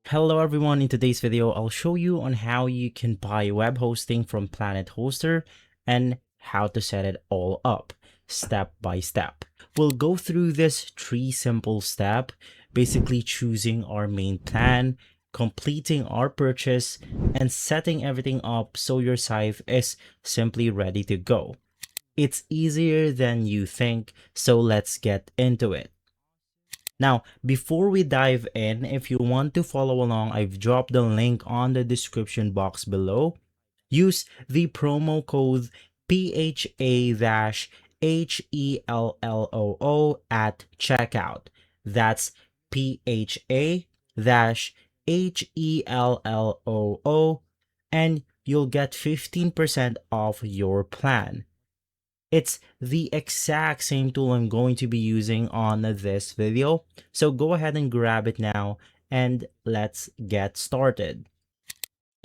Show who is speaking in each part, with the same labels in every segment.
Speaker 1: Hello everyone, in today's video I'll show you on how you can buy web hosting from Planethoster and how to set it all up step by step. We'll go through this 3 simple steps, basically choosing our main plan, completing our purchase, and setting everything up so your site is simply ready to go. It's easier than you think, so let's get into it. Now, before we dive in, if you want to follow along, I've dropped the link on the description box below. Use the promo code PHA-HELLOO at checkout. That's PHA-HELLOO, and you'll get 15% off your plan. It's the exact same tool I'm going to be using on this video. So go ahead and grab it now and let's get started.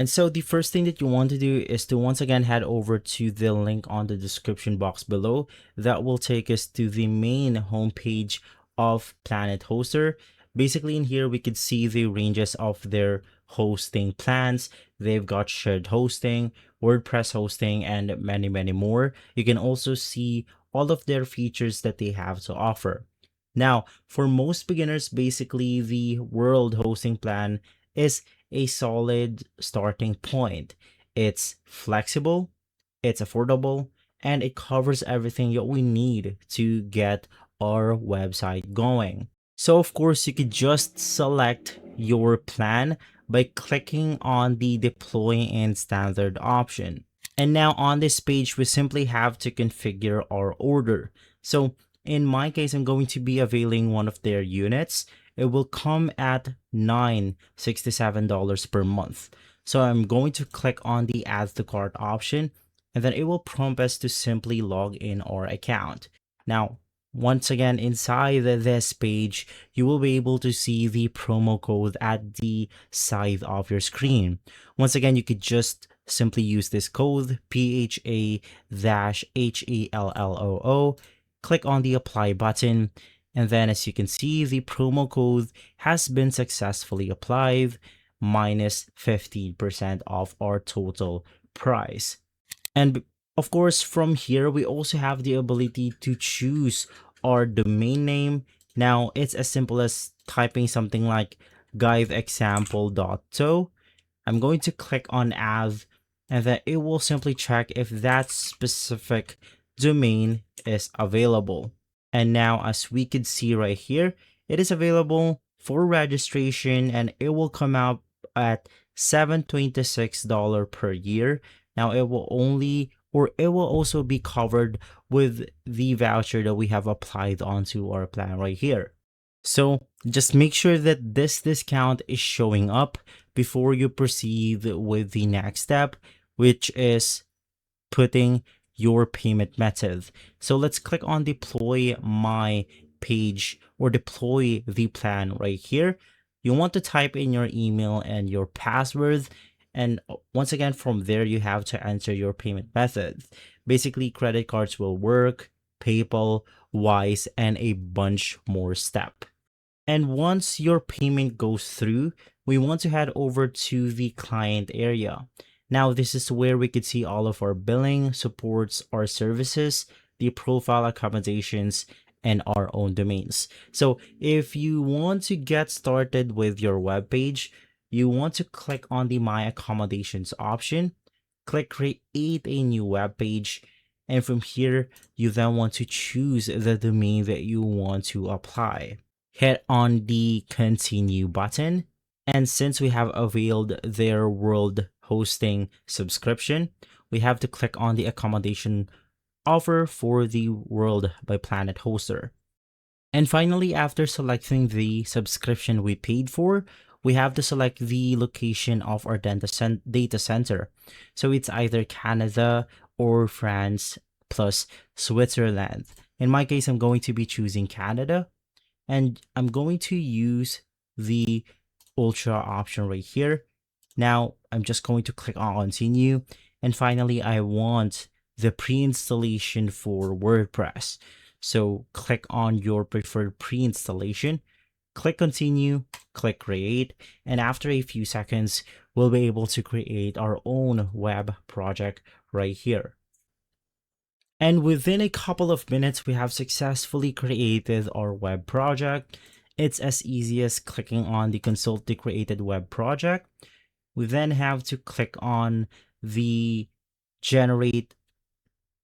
Speaker 1: And so the first thing that you want to do is to once again head over to the link on the description box below. That will take us to the main homepage of Planethoster. Basically in here we could see the ranges of their hosting plans. They've got shared hosting, WordPress hosting, and many more. You can also see all of their features that they have to offer. Now, for most beginners, basically the world hosting plan is a solid starting point. It's flexible, it's affordable, and it covers everything that we need to get our website going. So of course, you could just select your plan by clicking on the deploy in standard option. And now on this page, we simply have to configure our order. So in my case, I'm going to be availing one of their units. It will come at $967 per month. So I'm going to click on the add to cart option, and then it will prompt us to simply log in our account. Now, once again, inside this page, you will be able to see the promo code at the side of your screen. Once again, you could just simply use this code PHA-HELLOO, click on the apply button, and then as you can see, the promo code has been successfully applied, minus 15% off our total price. And of course, from here, we also have the ability to choose our domain name. Now, it's as simple as typing something like guideexample.to. I'm going to click on add, and then it will simply check if that specific domain is available. And now, as we can see right here, it is available for registration, and it will come out at $726 per year. Now it will also be covered with the voucher that we have applied onto our plan right here. So just make sure that this discount is showing up before you proceed with the next step, which is putting your payment method. So let's click on deploy my page or deploy the plan right here. You want to type in your email and your password. And once again, from there, you have to enter your payment method. Basically, credit cards will work, PayPal, Wise, and a bunch more steps. And once your payment goes through, we want to head over to the client area. Now, this is where we could see all of our billing, supports, our services, the profile accommodations, and our own domains. So if you want to get started with your web page, you want to click on the My Accommodations option, click Create a new web page, and from here, you then want to choose the domain that you want to apply. Hit on the Continue button, and since we have availed their world hosting subscription, we have to click on the accommodation offer for the World by Planethoster. And finally, after selecting the subscription we paid for, we have to select the location of our data center. So it's either Canada or France plus Switzerland. In my case, I'm going to be choosing Canada, and I'm going to use the Ultra option right here. Now, I'm just going to click on continue. And finally, I want the pre-installation for WordPress. So click on your preferred pre-installation. Click continue, click create, and after a few seconds, we'll be able to create our own web project right here. And within a couple of minutes, we have successfully created our web project. It's as easy as clicking on the consult the created web project. We then have to click on the generate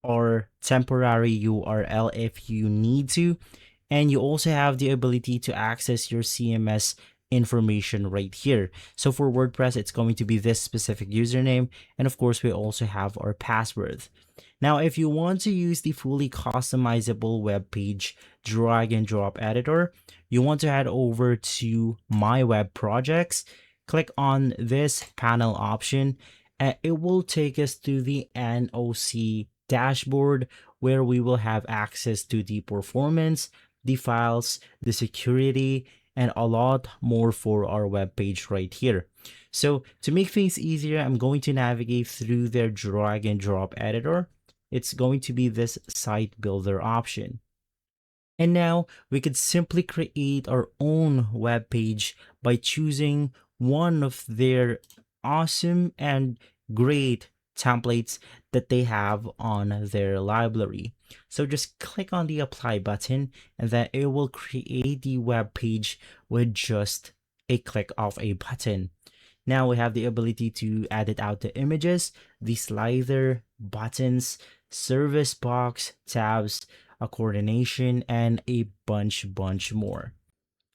Speaker 1: or temporary URL if you need to. And you also have the ability to access your CMS information right here. So for WordPress, it's going to be this specific username. And of course, we also have our password. Now, if you want to use the fully customizable web page drag and drop editor, you want to head over to My Web Projects, click on this panel option, and it will take us to the NOC dashboard where we will have access to the performance, the files, the security, and a lot more for our web page right here. So to make things easier, I'm going to navigate through their drag and drop editor. It's going to be this site builder option. And now we could simply create our own web page by choosing one of their awesome and great templates that they have on their library. So just click on the apply button and then it will create the web page with just a click of a button. Now we have the ability to edit out the images, the slider, buttons, service box, tabs, a coordination, and a bunch more.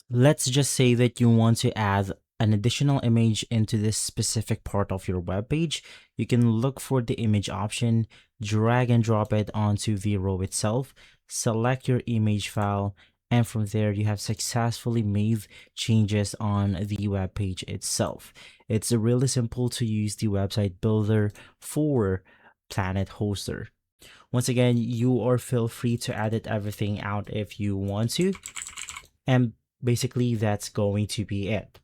Speaker 1: Let's just say that you want to add an additional image into this specific part of your web page. You can look for the image option, drag and drop it onto the row itself, select your image file, and from there you have successfully made changes on the web page itself. It's really simple to use the website builder for Planethoster. Once again, you are feel free to edit everything out if you want to. And basically that's going to be it.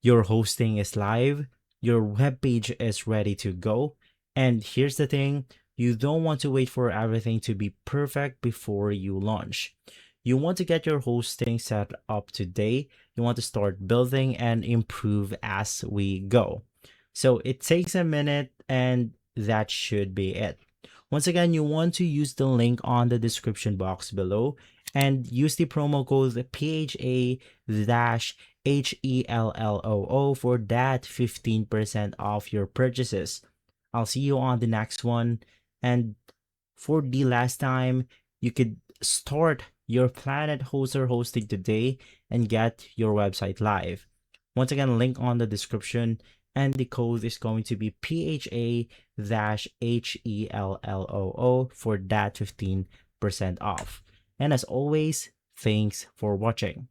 Speaker 1: Your hosting is live, your web page is ready to go. And here's the thing, you don't want to wait for everything to be perfect before you launch. You want to get your hosting set up today. You want to start building and improve as we go. So it takes a minute and that should be it. Once again, you want to use the link on the description box below and use the promo code PHA-HELLOO for that 15% off your purchases. I'll see you on the next one. And for the last time, you could start your Planethoster hosting today and get your website live. Once again, link on the description, and the code is going to be PHA-HELLOO for that 15% off. And as always, thanks for watching.